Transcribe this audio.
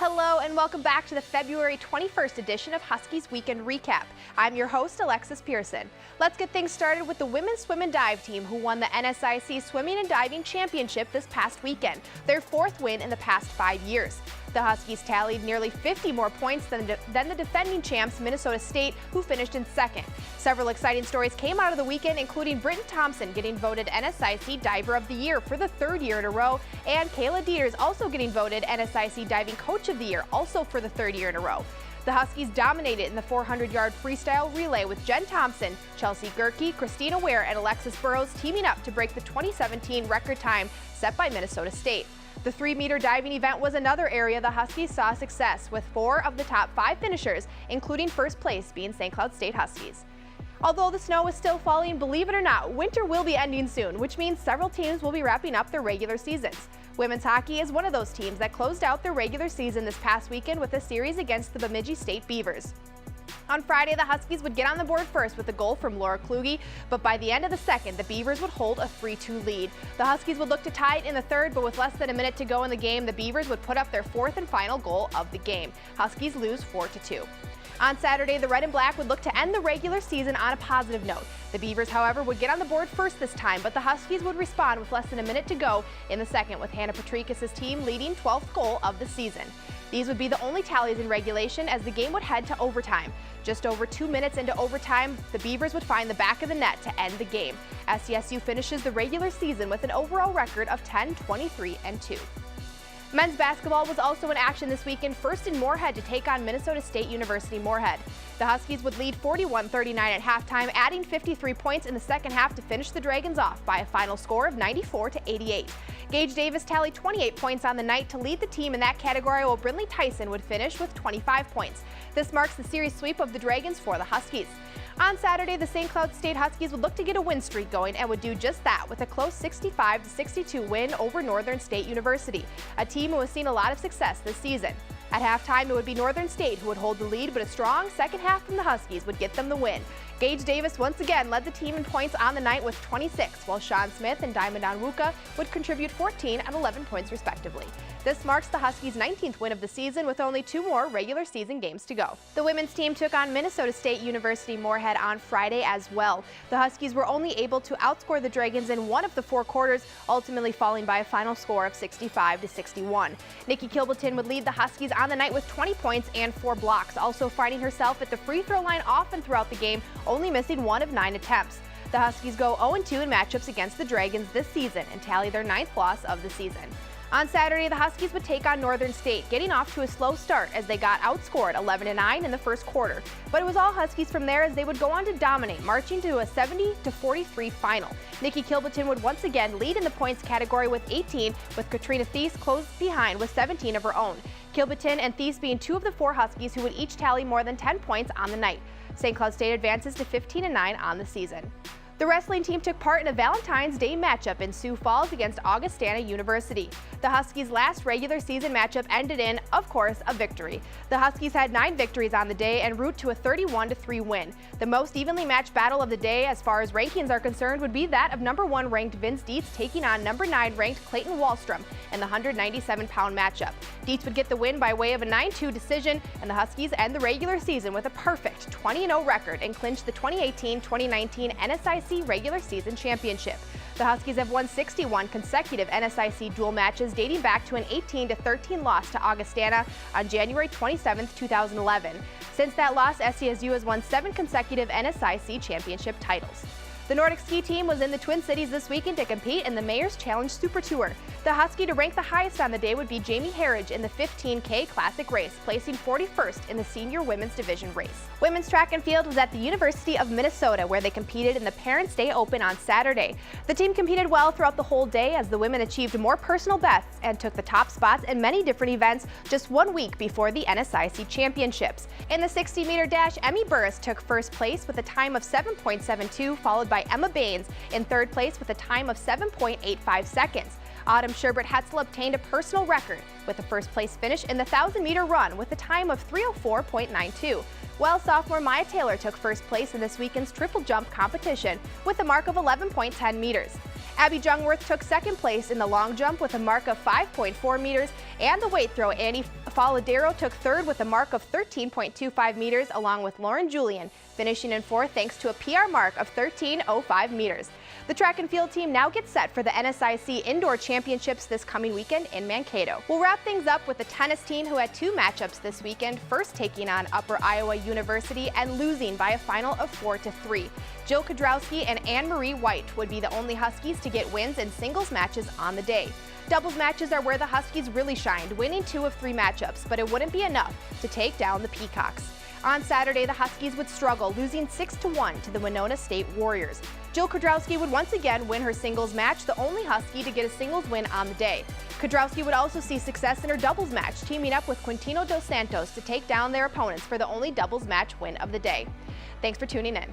Hello and welcome back to the February 21st edition of Huskies Weekend Recap. I'm your host, Alexis Pearson. Let's get things started with the women's swim and dive team who won the NSIC Swimming and Diving Championship this past weekend, their fourth win in the past 5 years. The Huskies tallied nearly 50 more points than the defending champs, Minnesota State, who finished in second. Several exciting stories came out of the weekend, including Britton Thompson getting voted NSIC Diver of the Year for the third year in a row, and Kayla Dieters also getting voted NSIC Diving Coach of the Year, also for the third year in a row. The Huskies dominated in the 400-yard freestyle relay with Jen Thompson, Chelsea Gerke, Christina Ware, and Alexis Burrows teaming up to break the 2017 record time set by Minnesota State. The 3-meter diving event was another area the Huskies saw success, with 4 of the top 5 finishers, including first place being St. Cloud State Huskies. Although the snow is still falling, believe it or not, winter will be ending soon, which means several teams will be wrapping up their regular seasons. Women's hockey is one of those teams that closed out their regular season this past weekend with a series against the Bemidji State Beavers. On Friday, the Huskies would get on the board first with a goal from Laura Kluge, but by the end of the second, the Beavers would hold a 3-2 lead. The Huskies would look to tie it in the third, but with less than a minute to go in the game, the Beavers would put up their fourth and final goal of the game. Huskies lose 4-2. On Saturday, the Red and Black would look to end the regular season on a positive note. The Beavers, however, would get on the board first this time, but the Huskies would respond with less than a minute to go in the second, with Hannah Patrikis' team leading 12th goal of the season. These would be the only tallies in regulation as the game would head to overtime. Just over 2 minutes into overtime, the Beavers would find the back of the net to end the game. SCSU finishes the regular season with an overall record of 10-23-2. Men's basketball was also in action this weekend, first in Moorhead to take on Minnesota State University Moorhead. The Huskies would lead 41-39 at halftime, adding 53 points in the second half to finish the Dragons off by a final score of 94-88. Gage Davis tallied 28 points on the night to lead the team in that category, while Brinley Tyson would finish with 25 points. This marks the series sweep of the Dragons for the Huskies. On Saturday, the St. Cloud State Huskies would look to get a win streak going and would do just that with a close 65-62 win over Northern State University, a team who has seen a lot of success this season. At halftime, it would be Northern State who would hold the lead, but a strong second half from the Huskies would get them the win. Gage Davis once again led the team in points on the night with 26, while Sean Smith and Diamond Onwuka would contribute 14 and 11 points respectively. This marks the Huskies' 19th win of the season, with only 2 more regular season games to go. The women's team took on Minnesota State University Moorhead on Friday as well. The Huskies were only able to outscore the Dragons in one of the 4 quarters, ultimately falling by a final score of 65-61. Nikki Kilbleton would lead the Huskies on the night with 20 points and 4 blocks, also finding herself at the free throw line often throughout the game, only missing 1 of 9 attempts. The Huskies go 0-2 in matchups against the Dragons this season and tally their 9th loss of the season. On Saturday, the Huskies would take on Northern State, getting off to a slow start as they got outscored 11-9 in the first quarter. But it was all Huskies from there as they would go on to dominate, marching to a 70-43 final. Nikki Kilbleton would once again lead in the points category with 18, with Katrina Thies close behind with 17 of her own. Kilbleton and Thies being 2 of the 4 Huskies who would each tally more than 10 points on the night. St. Cloud State advances to 15-9 on the season. The wrestling team took part in a Valentine's Day matchup in Sioux Falls against Augustana University. The Huskies' last regular season matchup ended in, of course, a victory. The Huskies had 9 victories on the day en route to a 31-3 win. The most evenly matched battle of the day as far as rankings are concerned would be that of number 1 ranked Vince Dietz taking on number 9 ranked Clayton Wallstrom in the 197-pound matchup. Dietz would get the win by way of a 9-2 decision, and the Huskies end the regular season with a perfect 20-0 record and clinch the 2018-2019 NSIC regular season championship. The Huskies have won 61 consecutive NSIC dual matches dating back to an 18-13 loss to Augustana on January 27, 2011. Since that loss, SCSU has won 7 consecutive NSIC championship titles. The Nordic ski team was in the Twin Cities this weekend to compete in the Mayor's Challenge Super Tour. The Husky to rank the highest on the day would be Jamie Harridge in the 15K Classic race, placing 41st in the senior women's division race. Women's track and field was at the University of Minnesota, where they competed in the Parents' Day Open on Saturday. The team competed well throughout the whole day as the women achieved more personal bests and took the top spots in many different events just 1 week before the NSIC Championships. In the 60-meter dash, Emmy Burris took first place with a time of 7.72, followed by Emma Baines in third place with a time of 7.85 seconds. Autumn Sherbert-Hetzel obtained a personal record with a first-place finish in the 1,000-meter run with a time of 3:04.92, while sophomore Maya Taylor took first place in this weekend's triple jump competition with a mark of 11.10 meters. Abby Jungworth took second place in the long jump with a mark of 5.4 meters, and the weight throw Annie Afaladero took third with a mark of 13.25 meters, along with Lauren Julian, finishing in fourth thanks to a PR mark of 13.05 meters. The track and field team now gets set for the NSIC Indoor Championships this coming weekend in Mankato. We'll wrap things up with the tennis team, who had two matchups this weekend, first taking on Upper Iowa University and losing by a final of 4-3. Jill Kodrowski and Anne-Marie White would be the only Huskies to get wins in singles matches on the day. Doubles matches are where the Huskies really shined, winning 2 of 3 matchups, but it wouldn't be enough to take down the Peacocks. On Saturday, the Huskies would struggle, losing 6-1 to the Winona State Warriors. Jill Kodrowski would once again win her singles match, the only Husky to get a singles win on the day. Kodrowski would also see success in her doubles match, teaming up with Quintino dos Santos to take down their opponents for the only doubles match win of the day. Thanks for tuning in.